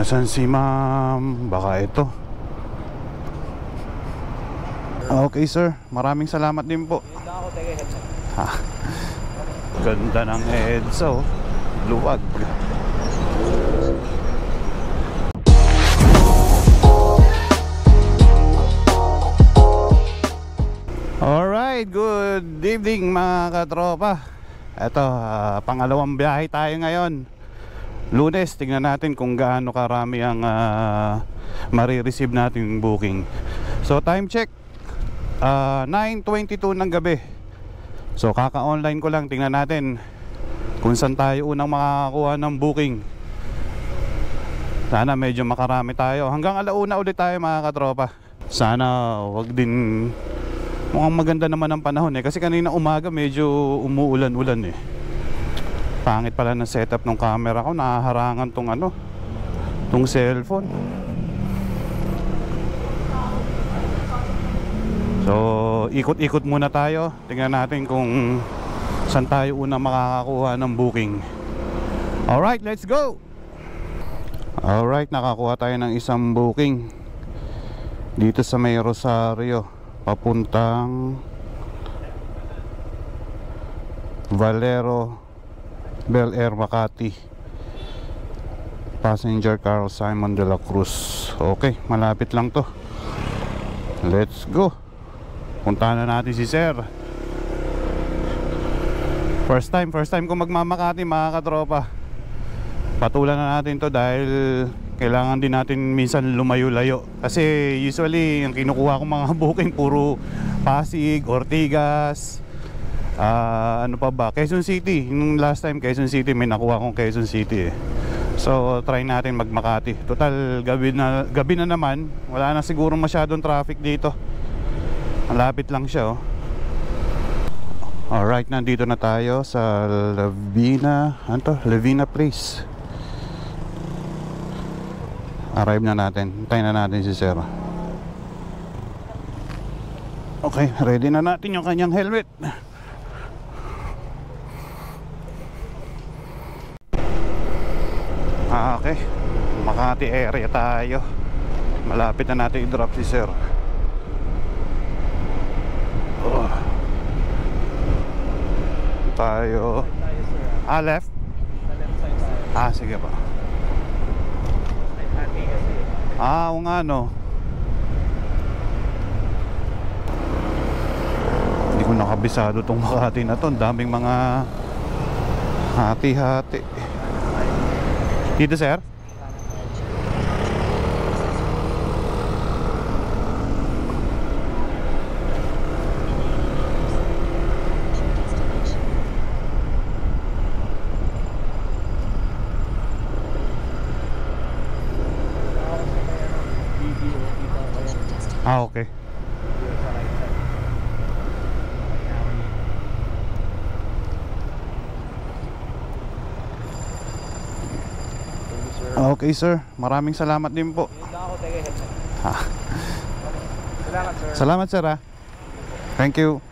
Nasaan si ma'am? Baka ito. Okay sir, maraming salamat din po. Ha, ganda ng EDSA oh. Luwag. Alright, good evening mga katropa. Ito, pangalawang biyahe tayo ngayon. Lunes, tingnan natin kung gaano karami ang marireceive natin booking. So time check, 9:22 ng gabi. So kaka-online ko lang, tingnan natin kung saan tayo unang makakakuha ng booking. Sana medyo makarami tayo. Hanggang alauna ulit tayo mga katropa. Sana wag din. Mukhang maganda naman ang panahon eh. Kasi kanina umaga medyo umuulan-ulan eh. Pangit pala ng setup ng camera ko. Nahaharangan tong tong cellphone. So ikot-ikot muna tayo. Tingnan natin kung saan tayo una makakakuha ng booking. Alright, let's go! Alright, nakakuha tayo ng isang booking dito sa may Rosario, papuntang Valero Bel Air, Makati. Passenger Carl Simon de la Cruz. Okay, malapit lang to. Let's go. Puntahan na natin si sir. First time ko magmamakati mga katropa. Patulan na natin to dahil kailangan din natin minsan lumayo-layo. Kasi usually yung kinukuha ko mga booking puro Pasig, Ortigas, ano pa ba, Quezon City. Yung last time Quezon City, may nakuha kong Quezon City eh. So try natin magmakati. Total gabi na naman. Wala na siguro masyadong traffic dito. Malapit lang siya oh. Alright, nandito na tayo sa Lavina. Ano to? Lavina Place. Arrive na natin. Hintayin na natin si sir. Okay, ready na natin yung kanyang helmet. Okay, Makati area tayo. Malapit na natin i-drop si sir. Tayo left? Sige pa. Oo nga no. Hindi ko nakabisado tong Makati na to. Daming mga hati-hati. Dito sir? Okay. Okay sir, maraming salamat din po. Salamat sir. Salamat sir ha. Thank you.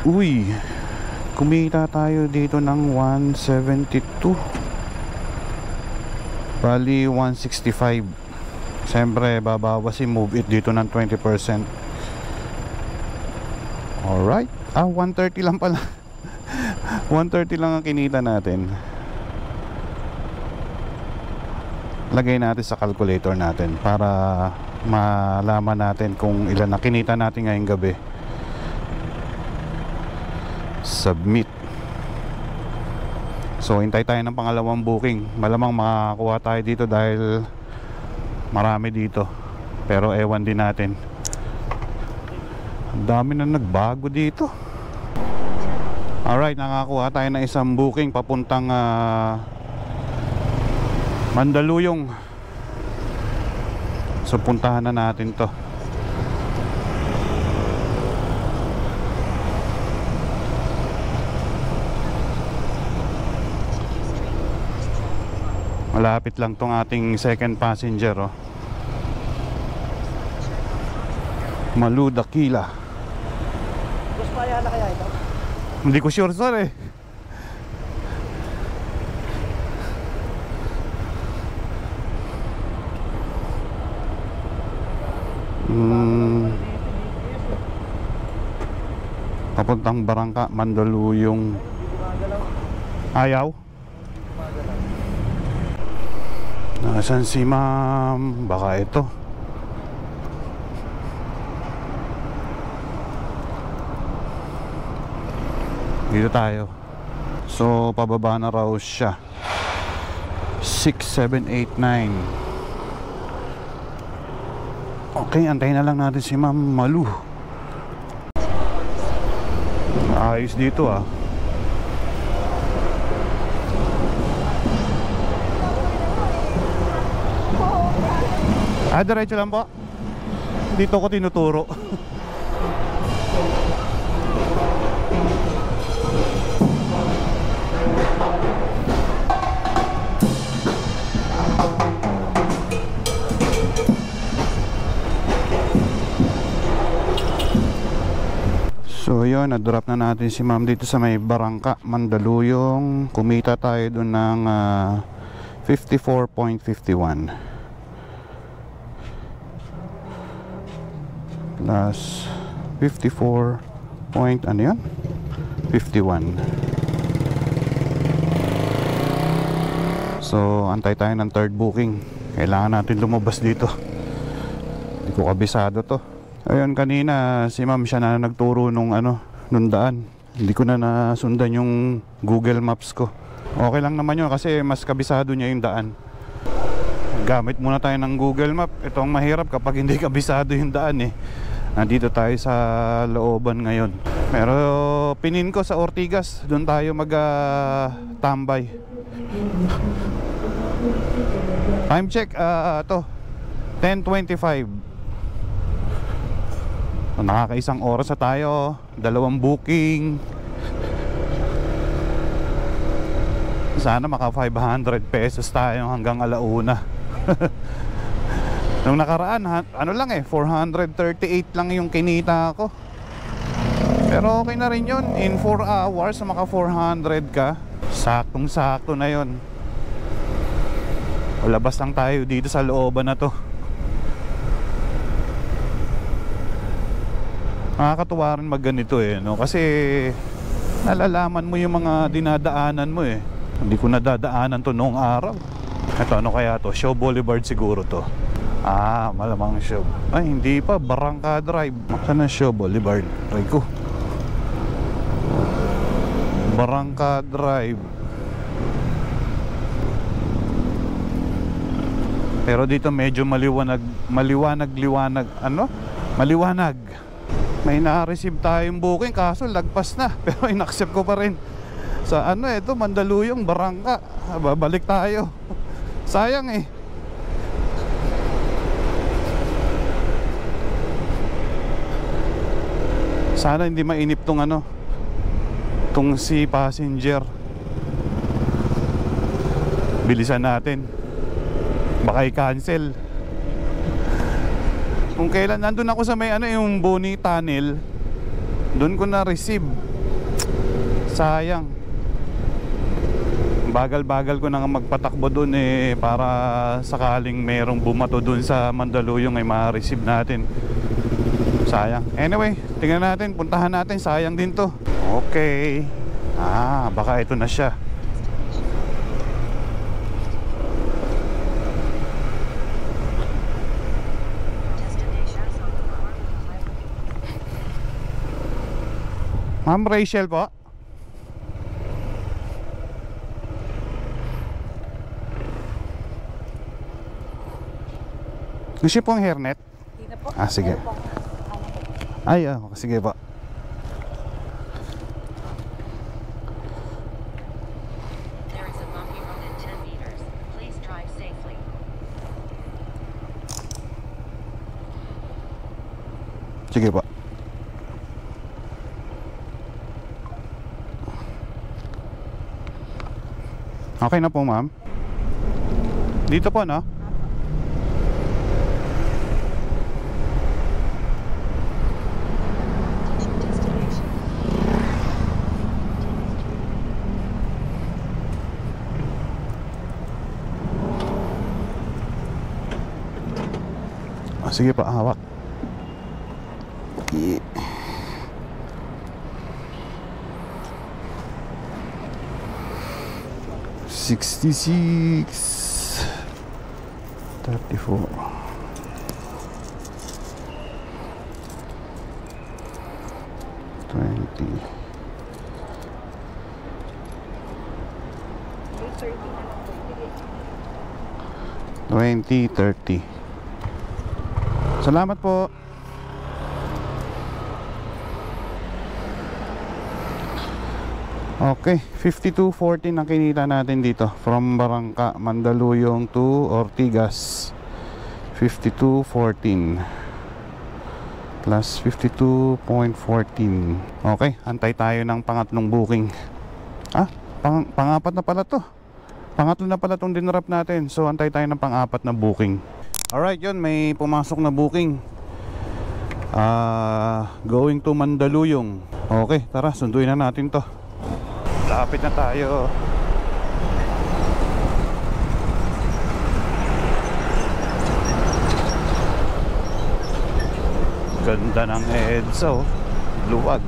Uy, kumita tayo dito ng 172. Bali 165. Siyempre babawas si Move It dito ng 20%. Alright. 130 lang pala. 130 lang ang kinita natin. Lagay natin sa calculator natin para malaman natin kung ilan na kinita natin ngayong gabi. Submit. So hintay tayo ng pangalawang booking. Malamang makakuha tayo dito dahil marami dito. Pero ewan din natin. Ang dami na nagbago dito. Alright, nakakuha tayo ng isang booking papuntang Mandaluyong. So puntahan na natin to. Malapit lang tong ating second passenger oh. Malu Dakila. Guspaya na kaya ito? Hindi ko sure sir eh. papuntang Barangka, Mandaluyong. Ayaw? Nasaan si ma'am? Baka ito. Dito tayo. So pababa na raw siya. 6, 7, 8, 9. Okay, antayin na lang natin si Ma'am Malu. Ayos dito ah. Diretso lang po. Dito ko tinuturo. So yun, na-drop na natin si ma'am dito sa may Barangka, Mandaluyong. Kumita tayo dun ng 54.51 plus 54 point, ano yun? 51. So antay tayo ng third booking. Kailangan natin lumabas dito. Hindi ko kabisado to. Ayun, kanina si ma'am siya na nagturo nung daan. Hindi ko na nasundan yung Google Maps ko. Okay lang naman yun kasi mas kabisado niya yung daan. Gamit muna tayo ng Google Map. Ito ang mahirap kapag hindi kabisado yung daan eh. Nandito tayo sa looban ngayon. Pero pinin ko sa Ortigas. Doon tayo tambay. Time check, 10:25. Nakakaisang oras na tayo, 2 booking. Sana maka 500 pesos tayo hanggang alauna. Nung nakaraan, 438 lang yung kinita ko. Pero okay na rin yun. In 4 hours, maka 400 ka. Saktong sakto na yun. Labas lang tayo dito sa looban na to. Nakakatuwa rin magganito eh, no? Kasi nalalaman mo yung mga dinadaanan mo eh. Hindi ko nadadaanan to noong araw. Ito, ano kaya to? Shaw Boulevard siguro to. Malamang Shaw. Ay, hindi pa. Barangka Drive. Saan na Shaw Boulevard? Try ko. Barangka Drive. Pero dito medyo maliwanag. Maliwanag. May na-receive tayong booking kaso lagpas na. Pero in-accept ko pa rin. Sa ito, Mandaluyong, Barangka. Babalik tayo. Sayang eh. Sana hindi mainip tong tong si passenger. Bilisan natin. Baka i-cancel. Kung kailan nandun ako sa may yung Boni Tunnel, doon ko na receive. Sayang. Bagal-bagal ko na nga magpatakbo doon eh, para sakaling merong bumato doon sa Mandaluyong ay ma-receive natin. Sayang. Anyway, tingnan natin, puntahan natin. Sayang din to. Okay. Baka ito na siya. Ma'am Rachel po. Gusto pong hairnet? Hindi na po. Sige. Ay, sige po. There is a bumpy road in 10 meters. Please drive safely. Sige po. Okay na po, ma'am. Dito po, no? Sige pa, hawak. 66 34 20 20, 30. Salamat po. Okay, 52.14 ang kinita natin dito from Barangka, Mandaluyong to Ortigas. 52.14 plus 52.14. Okay, antay tayo ng pangatlong booking. Pangapat na pala to. Pangatlo na pala itong dinrap natin. So antay tayo ng pang-apat na booking. Alright, yun, may pumasok na booking. Going to Mandaluyong. Okay, tara, sunduin na natin to. Lapit na tayo. Ganda ng EDSA, oh. Luwag.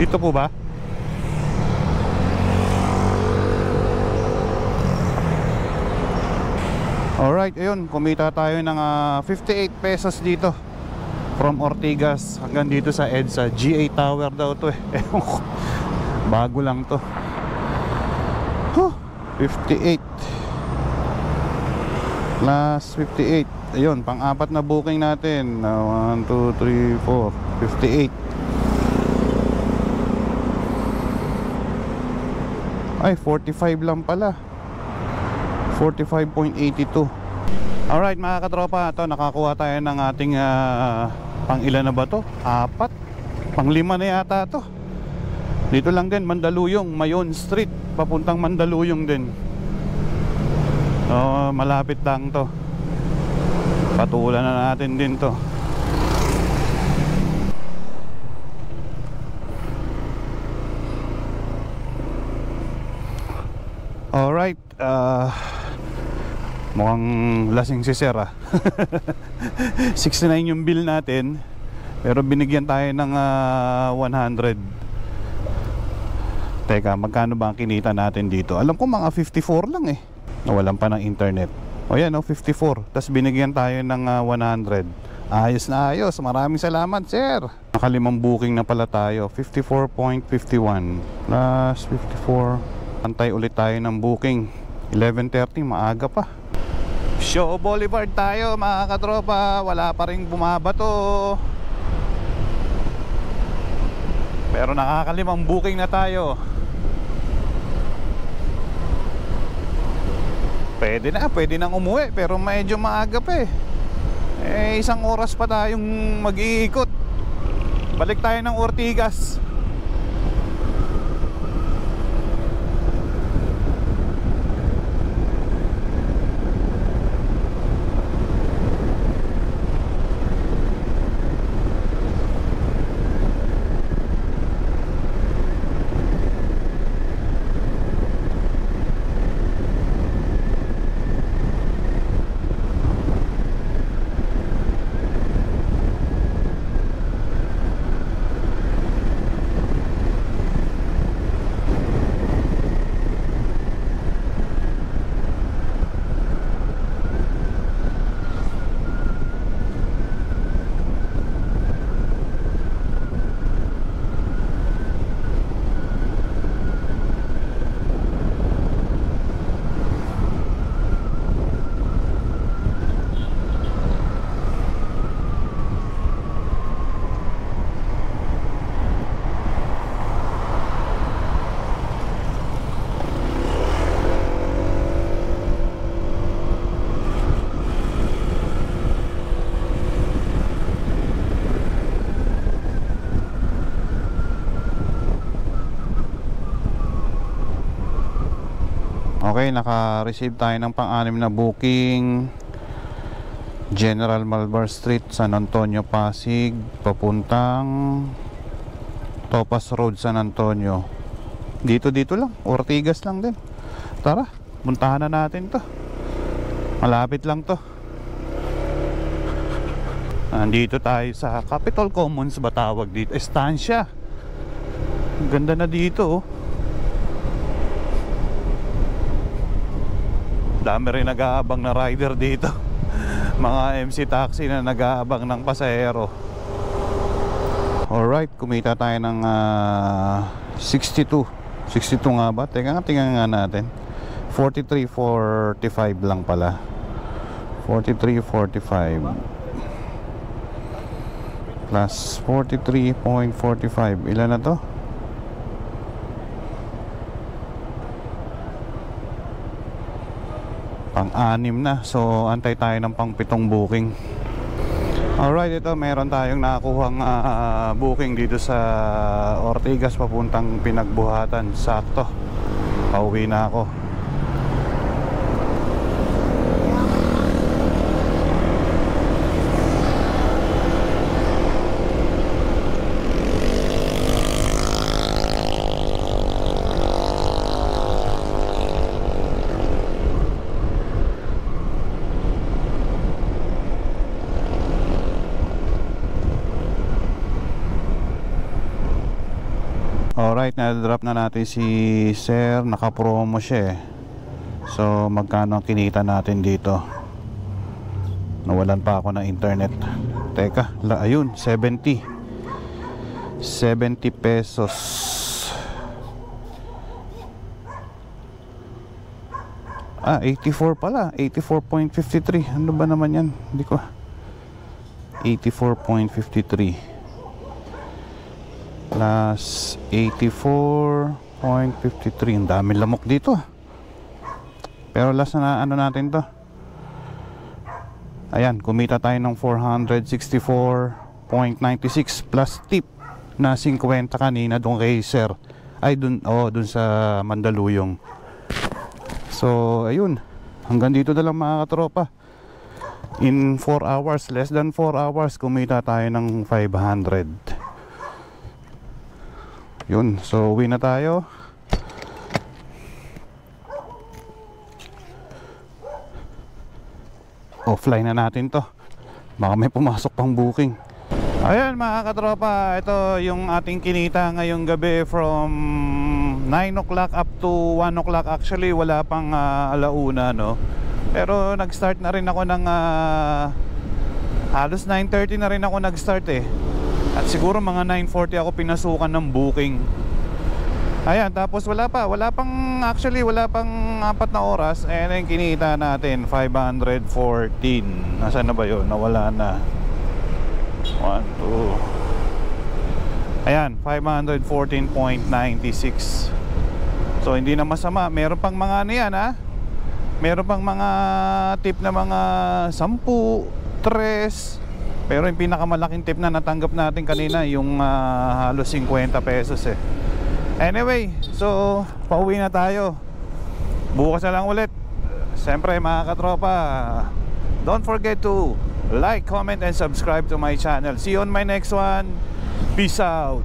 Dito po ba? Alright, ayun, kumita tayo ng 58 pesos dito from Ortigas hanggang dito sa EDSA. GA Tower daw to eh. Bago lang to. 58 plus 58. Ayun, pang-apat na booking natin. 1, 2, 3, 4 58. Ay, 45 lang pala. 45.82. Alright mga katropa, ito nakakuha tayo ng ating pang ilan na ba to? 4? Pang 5 na yata to. Dito lang din, Mandaluyong, Mayon Street, papuntang Mandaluyong din. So, malapit lang to. Patulan na natin din to. Alright, mukhang lasing si Sir 69 yung bill natin, pero binigyan tayo ng 100. Teka, magkano ba ang kinita natin dito? Alam ko mga 54 lang eh. Nawalan pa ng internet. O yan, 54. Tapos binigyan tayo ng 100. Ayos na ayos. Maraming salamat, Sir. Nakalimang booking na pala tayo. 54.51 plus 54. Antay ulit tayo ng booking. 11:30, maaga pa. Show Boulevard tayo mga katropa. Wala pa rin bumabato, pero nakakalimang booking na tayo. Pwede nang umuwi, pero medyo maaga pa eh. Isang oras pa tayong mag-iikot. Balik tayo ng Ortigas. Okay, naka-receive tayo ng pang-anim na booking. General Malvar Street, San Antonio, Pasig, papuntang Topas Road, San Antonio. Dito lang, Ortigas lang din. Tara, puntahan na natin to. Malapit lang to. Nandito tayo sa Capitol Commons ba tawag dito? Estancia. Ang ganda na dito oh. Dami rin nag-aabang na rider dito. Mga MC taxi na nag-aabang ng pasahero. Alright, kumita tayo ng 62 nga ba? Teka nga, tingnan nga natin. 43.45 lang pala. 43.45 plus 43.45. Ilan na to? Pang-anim na. So antay tayo ng pang-pitong booking. Alright, ito meron tayong nakakuhang booking dito sa Ortigas papuntang Pinagbuhatan. Sakto, pauwi na ako. Alright, na-drop na natin si Sir. Naka-promo siya eh. So magkano ang kinita natin dito? Nawalan pa ako ng internet. Teka, ayun, 70 pesos. Ah, 84 pala. 84.53. Ano ba naman yan? Hindi ko 84.53 plus 84.53. Ang dami lamok dito. Pero last na ano natin to. Ayan, kumita tayo ng 464.96 plus tip na 50 kanina doon kay Sir. Ay, doon sa Mandaluyong. So, ayun. Hanggang dito na lang mga katropa. In 4 hours, less than 4 hours, kumita tayo ng 500. Yun, so uwi na tayo. Offline na natin to. Baka may pumasok pang booking. Ayan mga katropa, ito yung ating kinita ngayong gabi from 9 o'clock up to 1 o'clock. Actually wala pang alauna no. Pero nag-start na rin ako ng halos 9:30 na rin ako nag-start eh. At siguro mga 9:40 ako pinasukan ng booking. Ayan, tapos wala pang actually wala pang 4 na oras. Ayan yung kinita natin, 514. Nasaan na ba yun? Nawala na. 1, 2. Ayan, 514.96. So hindi na masama. Meron pang mga ano yan ha. Meron pang mga tip na mga 10, 3. Pero yung pinakamalaking tip na natanggap natin kanina yung halos 50 pesos eh. Anyway, so pauwi na tayo. Bukas na lang ulit. Siyempre mga katropa, don't forget to like, comment and subscribe to my channel. See you on my next one. Peace out.